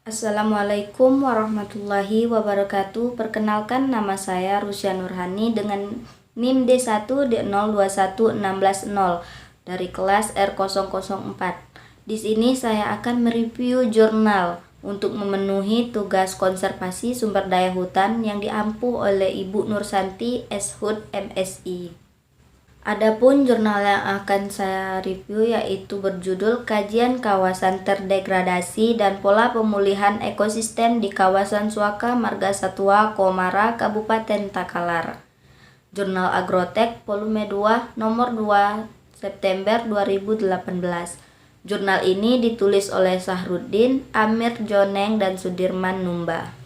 Assalamualaikum warahmatullahi wabarakatuh. Perkenalkan, nama saya Rusya Nurhani dengan NIM D1D021610 dari kelas R004. Di sini saya akan mereview jurnal untuk memenuhi tugas konservasi sumber daya hutan yang diampu oleh Ibu Nursanti Shud MSI. Adapun jurnal yang akan saya review yaitu berjudul Kajian Kawasan Terdegradasi dan Pola Pemulihan Ekosistem di Kawasan Suaka Marga Satwa Komara Kabupaten Takalar. Jurnal Agrotek volume 2 nomor 2 September 2018. Jurnal ini ditulis oleh Sahrudin, Amir Joneng, dan Sudirman Numba.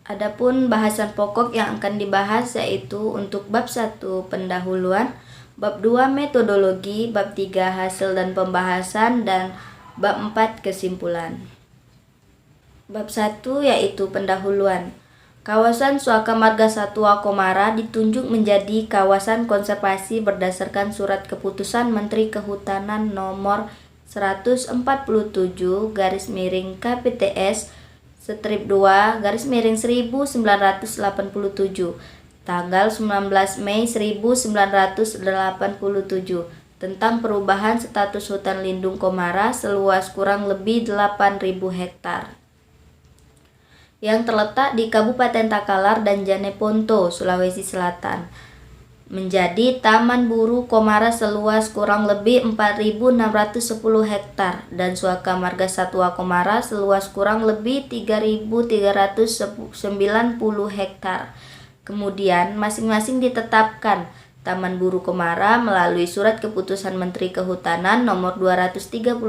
Adapun bahasan pokok yang akan dibahas yaitu untuk bab 1 pendahuluan, bab 2 metodologi, bab 3 hasil dan pembahasan, dan bab 4 kesimpulan. Bab 1 yaitu pendahuluan. Kawasan Suaka Marga Satwa Komara ditunjuk menjadi kawasan konservasi berdasarkan Surat Keputusan Menteri Kehutanan nomor 147/KPTS Strip 2/1987 tanggal 19 Mei 1987 tentang perubahan status hutan lindung Komara seluas kurang lebih 8.000 hektar yang terletak di Kabupaten Takalar dan Jeneponto, Sulawesi Selatan menjadi Taman Buru Komara seluas kurang lebih 4.610 hektar dan Suaka Marga Satwa Komara seluas kurang lebih 3.390 hektar. Kemudian masing-masing ditetapkan Taman Buru Komara melalui Surat Keputusan Menteri Kehutanan nomor 237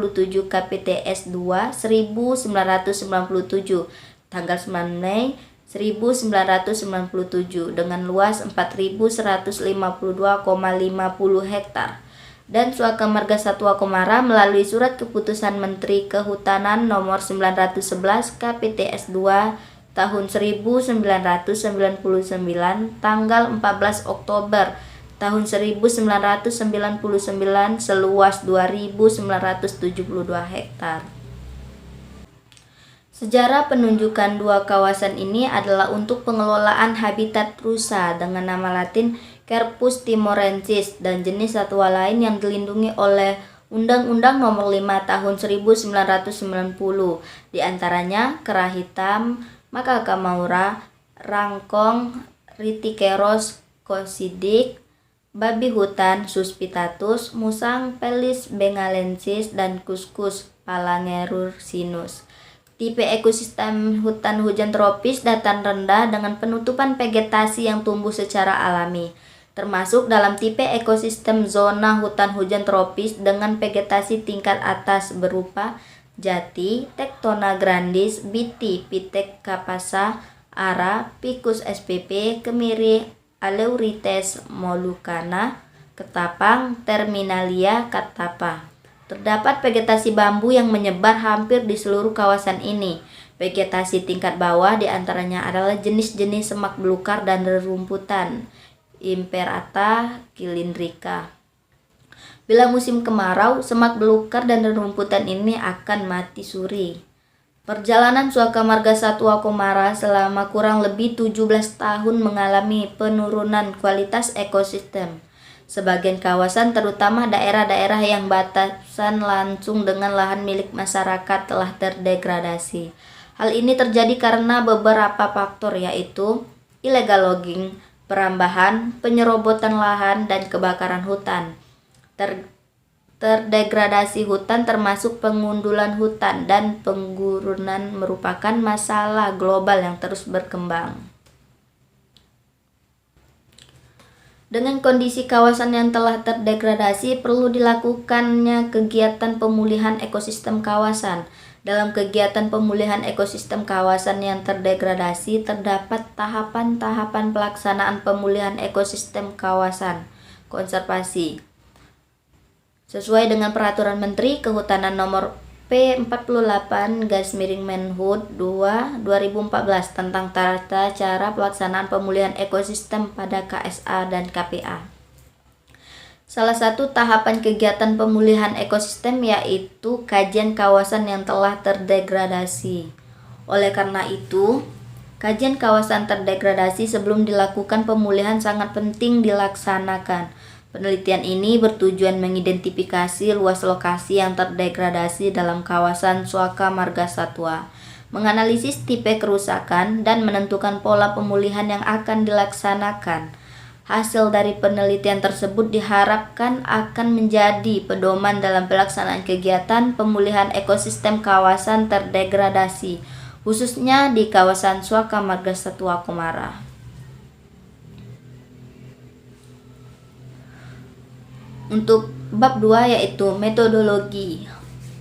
KPTS 2 1997 tanggal 9 Mei 1997 dengan luas 4.152,50 hektar dan Suaka Marga Satwa Komara melalui Surat Keputusan Menteri Kehutanan nomor 911 KPTS 2 tahun 1999 tanggal 14 Oktober tahun 1999 seluas 2.972 hektar. Sejarah penunjukan dua kawasan ini adalah untuk pengelolaan habitat rusa dengan nama latin Quercus timorensis dan jenis satwa lain yang dilindungi oleh Undang-Undang Nomor 5 Tahun 1990, di antaranya kera hitam, makaka maura, rangkong, Rhyticeros cocidik, babi hutan Suspitatus, musang Felis bengalensis, dan kuskus Phalangerursinus. Tipe ekosistem hutan hujan tropis dataran rendah dengan penutupan vegetasi yang tumbuh secara alami, termasuk dalam tipe ekosistem zona hutan hujan tropis dengan vegetasi tingkat atas berupa jati, Tectona grandis, biti, Pithecus capasa, ara, Ficus spp, kemiri, Aleurites molucana, ketapang, Terminalia catapa. Terdapat vegetasi bambu yang menyebar hampir di seluruh kawasan ini. Vegetasi tingkat bawah diantaranya adalah jenis-jenis semak belukar dan rerumputan, Imperata cylindrica. Bila musim kemarau, semak belukar dan rerumputan ini akan mati suri. Perjalanan Suaka Marga Satwa Komara selama kurang lebih 17 tahun mengalami penurunan kualitas ekosistem. Sebagian kawasan, terutama daerah-daerah yang batasan langsung dengan lahan milik masyarakat, telah terdegradasi. Hal ini terjadi karena beberapa faktor, yaitu illegal logging, perambahan, penyerobotan lahan, dan kebakaran hutan. Terdegradasi hutan termasuk pengundulan hutan dan penggurunan merupakan masalah global yang terus berkembang. Dengan kondisi kawasan yang telah terdegradasi, perlu dilakukannya kegiatan pemulihan ekosistem kawasan. Dalam kegiatan pemulihan ekosistem kawasan yang terdegradasi, terdapat tahapan-tahapan pelaksanaan pemulihan ekosistem kawasan konservasi. Sesuai dengan Peraturan Menteri Kehutanan nomor P48/Menhub 2 2014 tentang tata cara pelaksanaan pemulihan ekosistem pada KSA dan KPA. Salah satu tahapan kegiatan pemulihan ekosistem yaitu kajian kawasan yang telah terdegradasi. Oleh karena itu, kajian kawasan terdegradasi sebelum dilakukan pemulihan sangat penting dilaksanakan. Penelitian ini bertujuan mengidentifikasi luas lokasi yang terdegradasi dalam kawasan Suaka Marga Satwa, menganalisis tipe kerusakan, dan menentukan pola pemulihan yang akan dilaksanakan. Hasil dari penelitian tersebut diharapkan akan menjadi pedoman dalam pelaksanaan kegiatan pemulihan ekosistem kawasan terdegradasi, khususnya di kawasan Suaka Marga Satwa Komara. Untuk bab 2 yaitu metodologi,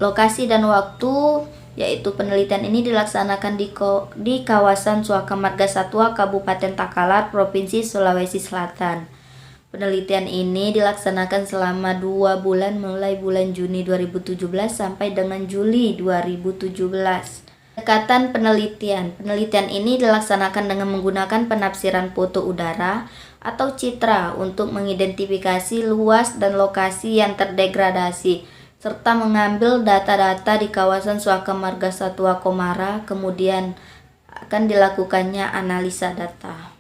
lokasi dan waktu, yaitu penelitian ini dilaksanakan di kawasan Suaka Marga Satwa Kabupaten Takalar, Provinsi Sulawesi Selatan. Penelitian ini dilaksanakan selama 2 bulan mulai bulan Juni 2017 sampai dengan Juli 2017. Pendekatan penelitian. Penelitian ini dilaksanakan dengan menggunakan penafsiran foto udara atau citra untuk mengidentifikasi luas dan lokasi yang terdegradasi, serta mengambil data-data di kawasan Suaka Marga Satwa Komara, kemudian akan dilakukannya analisa data.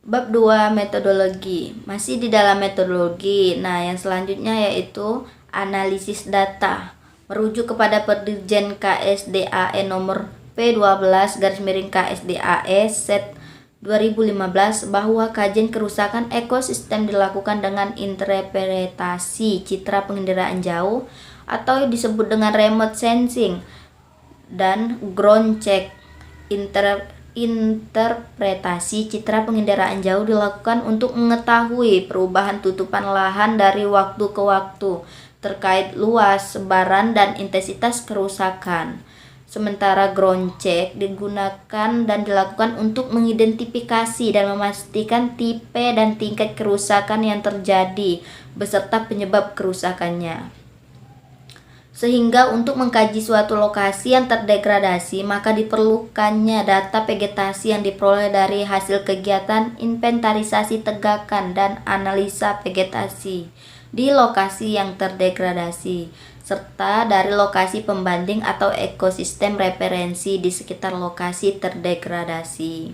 Bab 2 metodologi. Masih di dalam metodologi. Nah, yang selanjutnya yaitu analisis data. Merujuk kepada Perdirjen KSDAE nomor P12/KSDAE Set 2015 bahwa kajian kerusakan ekosistem dilakukan dengan interpretasi citra penginderaan jauh atau disebut dengan remote sensing dan ground check. Interpretasi citra penginderaan jauh dilakukan untuk mengetahui perubahan tutupan lahan dari waktu ke waktu terkait luas, sebaran, dan intensitas kerusakan. Sementara ground check digunakan dan dilakukan untuk mengidentifikasi dan memastikan tipe dan tingkat kerusakan yang terjadi beserta penyebab kerusakannya. Sehingga untuk mengkaji suatu lokasi yang terdegradasi, maka diperlukannya data vegetasi yang diperoleh dari hasil kegiatan inventarisasi tegakan dan analisa vegetasi di lokasi yang terdegradasi, serta dari lokasi pembanding atau ekosistem referensi di sekitar lokasi terdegradasi.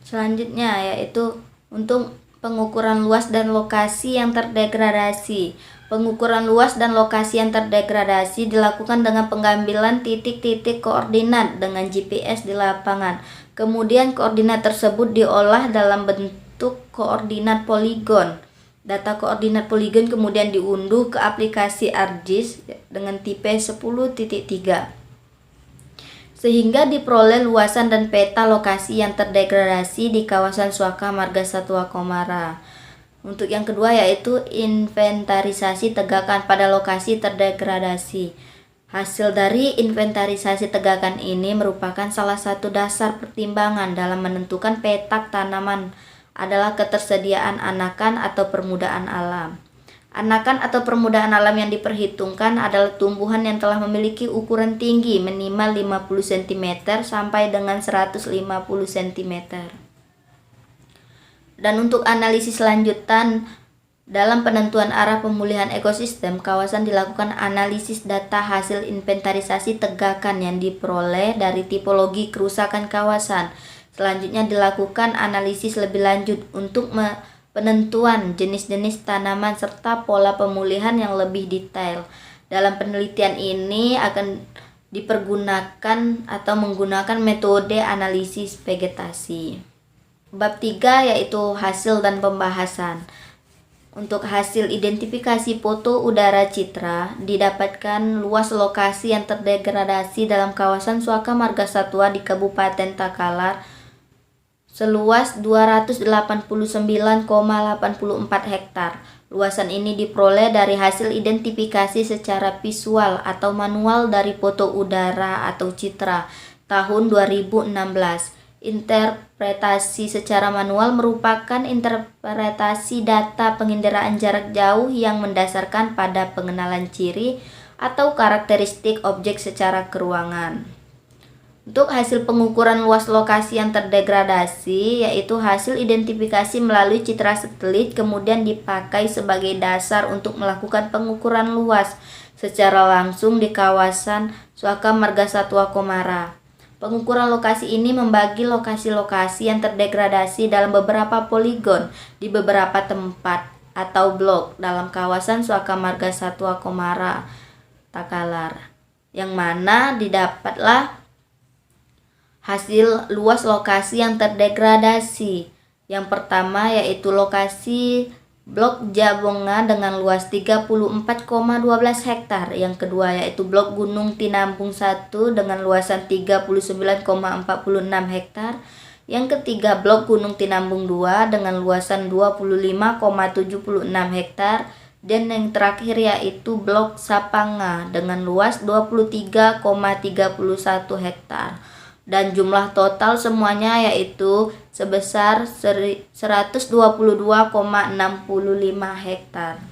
Selanjutnya yaitu untuk pengukuran luas dan lokasi yang terdegradasi. Pengukuran luas dan lokasi yang terdegradasi dilakukan dengan pengambilan titik-titik koordinat dengan GPS di lapangan. Kemudian koordinat tersebut diolah dalam bentuk koordinat poligon. Data koordinat poligon kemudian diunduh ke aplikasi ArcGIS dengan tipe 10.3 sehingga diperoleh luasan dan peta lokasi yang terdegradasi di kawasan Suaka Marga Satwa Komara. Untuk yang kedua yaitu inventarisasi tegakan pada lokasi terdegradasi. Hasil dari inventarisasi tegakan ini merupakan salah satu dasar pertimbangan dalam menentukan petak tanaman adalah ketersediaan anakan atau permukaan alam. Anakan atau permukaan alam yang diperhitungkan adalah tumbuhan yang telah memiliki ukuran tinggi minimal 50 cm sampai dengan 150 cm. Dan untuk analisis lanjutan dalam penentuan arah pemulihan ekosistem, kawasan dilakukan analisis data hasil inventarisasi tegakan yang diperoleh dari tipologi kerusakan kawasan. Selanjutnya dilakukan analisis lebih lanjut untuk penentuan jenis-jenis tanaman serta pola pemulihan yang lebih detail. Dalam penelitian ini akan dipergunakan atau menggunakan metode analisis vegetasi. Bab 3 yaitu hasil dan pembahasan. Untuk hasil identifikasi foto udara citra, didapatkan luas lokasi yang terdegradasi dalam kawasan Suaka Marga Satwa di Kabupaten Takalar seluas 289,84 hektar. Luasan ini diperoleh dari hasil identifikasi secara visual atau manual dari foto udara atau citra tahun 2016. Interpretasi secara manual merupakan interpretasi data penginderaan jarak jauh yang mendasarkan pada pengenalan ciri atau karakteristik objek secara keruangan. Untuk hasil pengukuran luas lokasi yang terdegradasi, yaitu hasil identifikasi melalui citra satelit kemudian dipakai sebagai dasar untuk melakukan pengukuran luas secara langsung di kawasan Suaka Marga Satwa Komara. Pengukuran lokasi ini membagi lokasi-lokasi yang terdegradasi dalam beberapa poligon di beberapa tempat atau blok dalam kawasan Suaka Marga Satwa Komara, Takalar, yang mana didapatlah hasil luas lokasi yang terdegradasi. Yang pertama yaitu lokasi Blok Jabonga dengan luas 34,12 hektar. Yang kedua yaitu Blok Gunung Tinambung 1 dengan luasan 39,46 hektar. Yang ketiga Blok Gunung Tinambung 2 dengan luasan 25,76 hektar. Dan yang terakhir yaitu Blok Sapanga dengan luas 23,31 hektar. Dan jumlah total semuanya yaitu sebesar 122,65 hektar.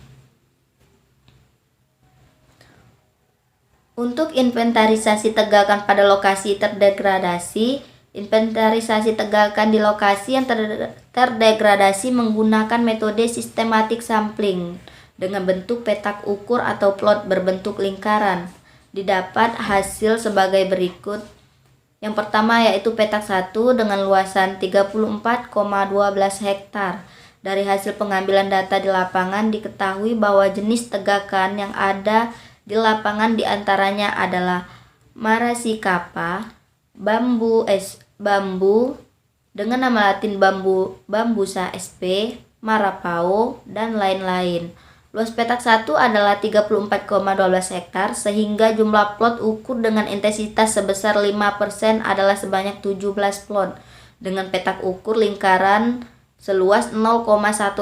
Untuk inventarisasi tegakan pada lokasi terdegradasi, inventarisasi tegakan di lokasi yang terdegradasi menggunakan metode sistematik sampling dengan bentuk petak ukur atau plot berbentuk lingkaran. Didapat hasil sebagai berikut. Yang pertama yaitu petak 1 dengan luasan 34,12 hektar. Dari hasil pengambilan data di lapangan diketahui bahwa jenis tegakan yang ada di lapangan diantaranya adalah Maracicapa, bambu dengan nama latin bambusa sp, marapao, dan lain-lain. Luas petak 1 adalah 34,12 hektar sehingga jumlah plot ukur dengan intensitas sebesar 5% adalah sebanyak 17 plot dengan petak ukur lingkaran seluas 0,1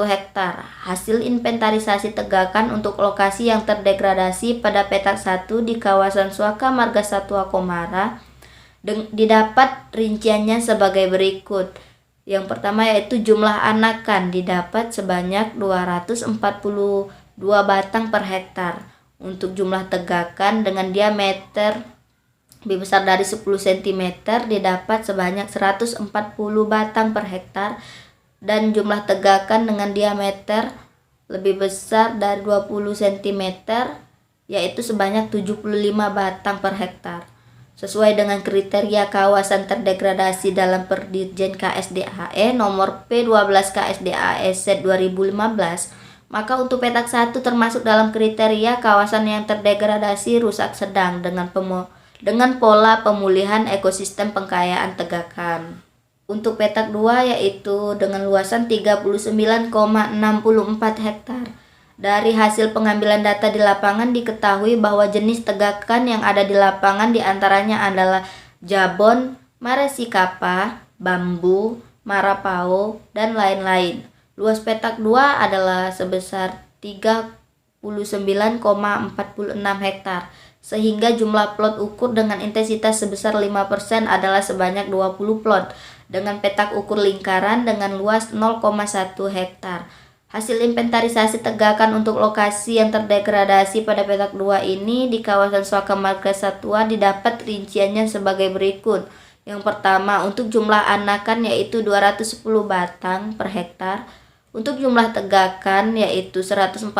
hektar. Hasil inventarisasi tegakan untuk lokasi yang terdegradasi pada petak 1 di kawasan Suaka Marga Satwa Komara didapat rinciannya sebagai berikut. Yang pertama yaitu jumlah anakan didapat sebanyak 242 batang per hektar. Untuk jumlah tegakan dengan diameter lebih besar dari 10 cm didapat sebanyak 140 batang per hektar. Dan jumlah tegakan dengan diameter lebih besar dari 20 cm yaitu sebanyak 75 batang per hektar. Sesuai dengan kriteria kawasan terdegradasi dalam Perdirjen KSDAE nomor P12 KSDAE Z 2015, maka untuk petak 1 termasuk dalam kriteria kawasan yang terdegradasi rusak sedang dengan pola pemulihan ekosistem pengkayaan tegakan. Untuk petak 2 yaitu dengan luasan 39,64 hektar. Dari hasil pengambilan data di lapangan diketahui bahwa jenis tegakan yang ada di lapangan diantaranya adalah jabon, maracicapa, bambu, marapao, dan lain-lain. Luas petak 2 adalah sebesar 39,46 hektar, sehingga jumlah plot ukur dengan intensitas sebesar 5% adalah sebanyak 20 plot, dengan petak ukur lingkaran dengan luas 0,1 hektar. Hasil inventarisasi tegakan untuk lokasi yang terdegradasi pada petak 2 ini di kawasan Suaka Marga Satwa didapat rinciannya sebagai berikut. Yang pertama, untuk jumlah anakan yaitu 210 batang per hektar. Untuk jumlah tegakan yaitu 141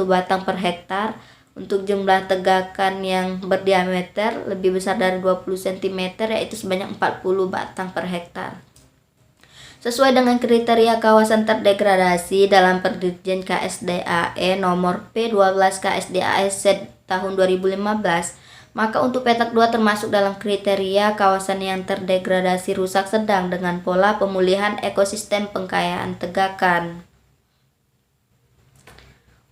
batang per hektar. Untuk jumlah tegakan yang berdiameter lebih besar dari 20 cm yaitu sebanyak 40 batang per hektar. Sesuai dengan kriteria kawasan terdegradasi dalam Perdirjen KSDAE nomor P12 KSDAE Z tahun 2015, maka untuk petak 2 termasuk dalam kriteria kawasan yang terdegradasi rusak sedang dengan pola pemulihan ekosistem pengkayaan tegakan.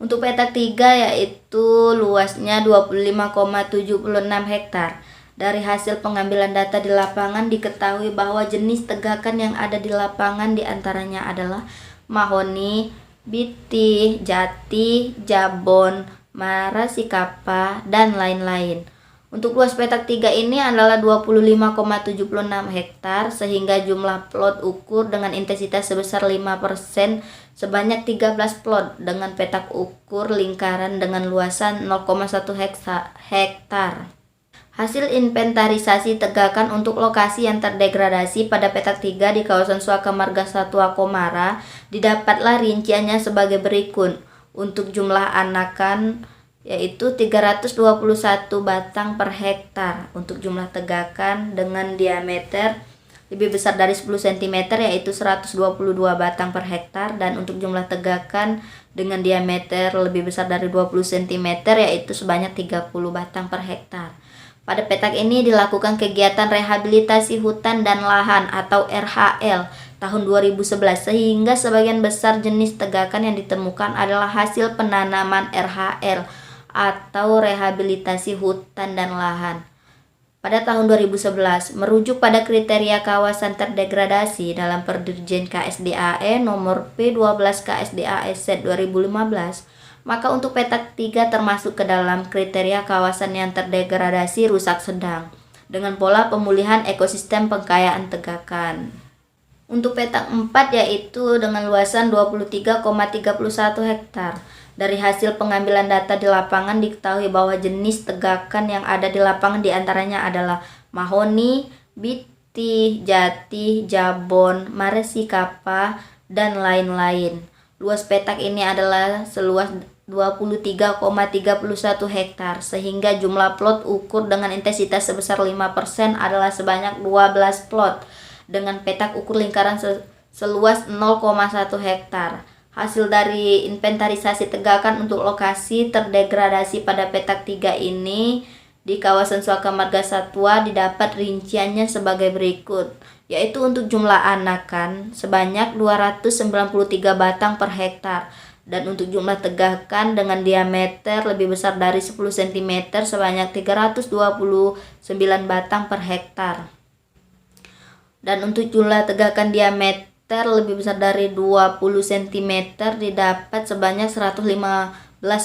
Untuk petak 3 yaitu luasnya 25,76 hektar. Dari hasil pengambilan data di lapangan diketahui bahwa jenis tegakan yang ada di lapangan diantaranya adalah mahoni, biti, jati, jabon, maracicapa, dan lain-lain. Untuk luas petak 3 ini adalah 25,76 hektar sehingga jumlah plot ukur dengan intensitas sebesar 5% sebanyak 13 plot dengan petak ukur lingkaran dengan luasan 0,1 hektar. Hasil inventarisasi tegakan untuk lokasi yang terdegradasi pada petak 3 di kawasan Suaka Marga Satwa Komara didapatlah rinciannya sebagai berikut. Untuk jumlah anakan yaitu 321 batang per hektar. Untuk jumlah tegakan dengan diameter lebih besar dari 10 cm yaitu 122 batang per hektar, dan untuk jumlah tegakan dengan diameter lebih besar dari 20 cm yaitu sebanyak 30 batang per hektar. Pada petak ini dilakukan kegiatan rehabilitasi hutan dan lahan atau RHL tahun 2011 sehingga sebagian besar jenis tegakan yang ditemukan adalah hasil penanaman RHL atau rehabilitasi hutan dan lahan. Pada tahun 2011, merujuk pada kriteria kawasan terdegradasi dalam Perdirjen KSDAE nomor P12 KSDAE Z 2015, maka untuk petak 3 termasuk ke dalam kriteria kawasan yang terdegradasi rusak sedang dengan pola pemulihan ekosistem pengkayaan tegakan. Untuk petak 4 yaitu dengan luasan 23,31 hektar. Dari hasil pengambilan data di lapangan diketahui bahwa jenis tegakan yang ada di lapangan diantaranya adalah mahoni, biti, jati, jabon, maresi kapa, dan lain-lain. Luas petak ini adalah seluas 23,31 hektar sehingga jumlah plot ukur dengan intensitas sebesar 5% adalah sebanyak 12 plot dengan petak ukur lingkaran seluas 0,1 hektar. Hasil dari inventarisasi tegakan untuk lokasi terdegradasi pada petak 3 ini di kawasan Suaka Marga Satwa didapat rinciannya sebagai berikut, yaitu untuk jumlah anakan sebanyak 293 batang per hektar, dan untuk jumlah tegakan dengan diameter lebih besar dari 10 cm sebanyak 329 batang per hektar. Dan untuk jumlah tegakan diameter lebih besar dari 20 cm didapat sebanyak 115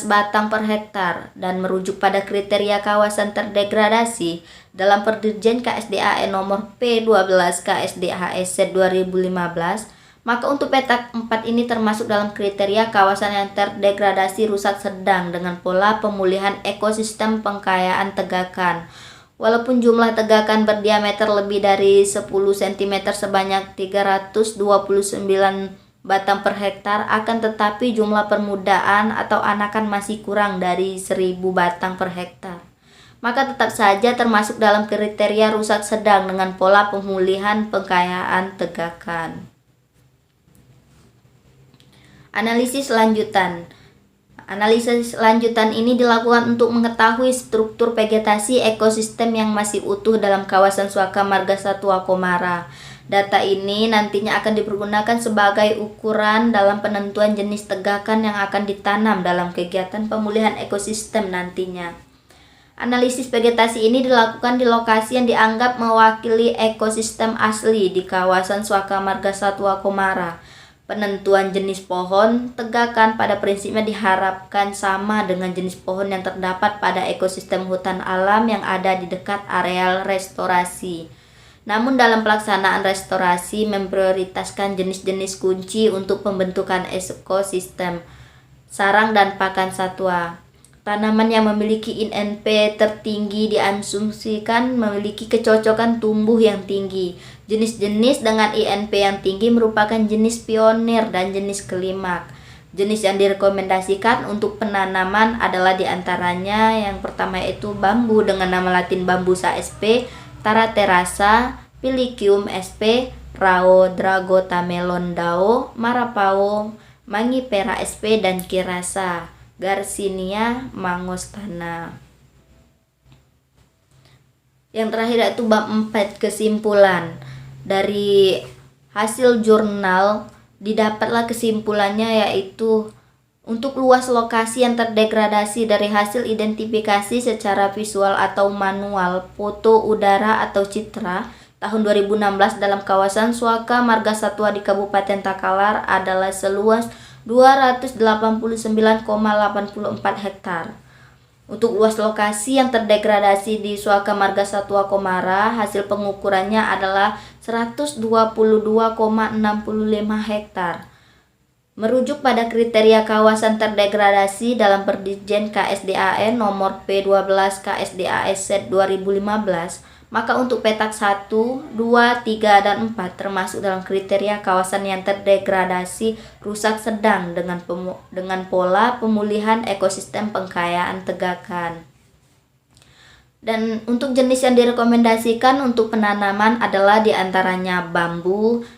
batang per hektar, dan merujuk pada kriteria kawasan terdegradasi dalam Perdirjen KSDAE nomor P12 KSDAE Z 2015, maka untuk petak 4 ini termasuk dalam kriteria kawasan yang terdegradasi rusak sedang dengan pola pemulihan ekosistem pengkayaan tegakan. Walaupun jumlah tegakan berdiameter lebih dari 10 cm sebanyak 329 batang per hektar, akan tetapi jumlah permudaan atau anakan masih kurang dari 1000 batang per hektar. Maka tetap saja termasuk dalam kriteria rusak sedang dengan pola pemulihan pengkayaan tegakan. Analisis lanjutan. Analisis lanjutan ini dilakukan untuk mengetahui struktur vegetasi ekosistem yang masih utuh dalam kawasan Suaka Marga Satwa Komara. Data ini nantinya akan dipergunakan sebagai ukuran dalam penentuan jenis tegakan yang akan ditanam dalam kegiatan pemulihan ekosistem nantinya. Analisis vegetasi ini dilakukan di lokasi yang dianggap mewakili ekosistem asli di kawasan Suaka Marga Satwa Komara. Penentuan jenis pohon tegakan pada prinsipnya diharapkan sama dengan jenis pohon yang terdapat pada ekosistem hutan alam yang ada di dekat areal restorasi. Namun dalam pelaksanaan restorasi memprioritaskan jenis-jenis kunci untuk pembentukan ekosistem, sarang dan pakan satwa. Tanaman yang memiliki INP tertinggi diasumsikan memiliki kecocokan tumbuh yang tinggi. Jenis-jenis dengan INP yang tinggi merupakan jenis pionir dan jenis kelimak. Jenis yang direkomendasikan untuk penanaman adalah diantaranya yang pertama yaitu bambu dengan nama latin Bambusa sp, Taraterasa, Pilicium sp, Rao Dao, Marapao, Mangifera sp, dan Kirasa, Garcinia mangostana. Yang terakhir yaitu bab 4, kesimpulan. Dari hasil jurnal didapatlah kesimpulannya yaitu untuk luas lokasi yang terdegradasi dari hasil identifikasi secara visual atau manual, foto, udara atau citra tahun 2016 dalam kawasan Suaka Marga Satwa di Kabupaten Takalar adalah seluas 289,84 hektar. Untuk luas lokasi yang terdegradasi di Suaka Marga Satwa Komara, hasil pengukurannya adalah 122,65 hektar. Merujuk pada kriteria kawasan terdegradasi dalam Perjanjian KSDAN nomor P12 KSDASZ 2015, maka untuk petak 1, 2, 3, dan 4 termasuk dalam kriteria kawasan yang terdegradasi rusak sedang dengan pola pemulihan ekosistem pengkayaan tegakan. Dan untuk jenis yang direkomendasikan untuk penanaman adalah diantaranya bambu,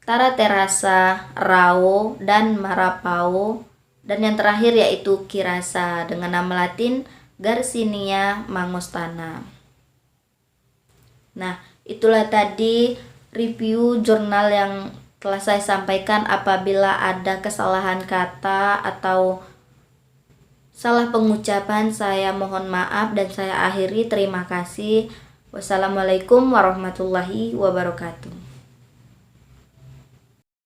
tara terasa, rao, dan marapao. Dan yang terakhir yaitu kirasa dengan nama latin Garcinia mangostana. Nah, itulah tadi review jurnal yang telah saya sampaikan. Apabila ada kesalahan kata atau salah pengucapan, saya mohon maaf dan saya akhiri. Terima kasih. Wassalamualaikum warahmatullahi wabarakatuh.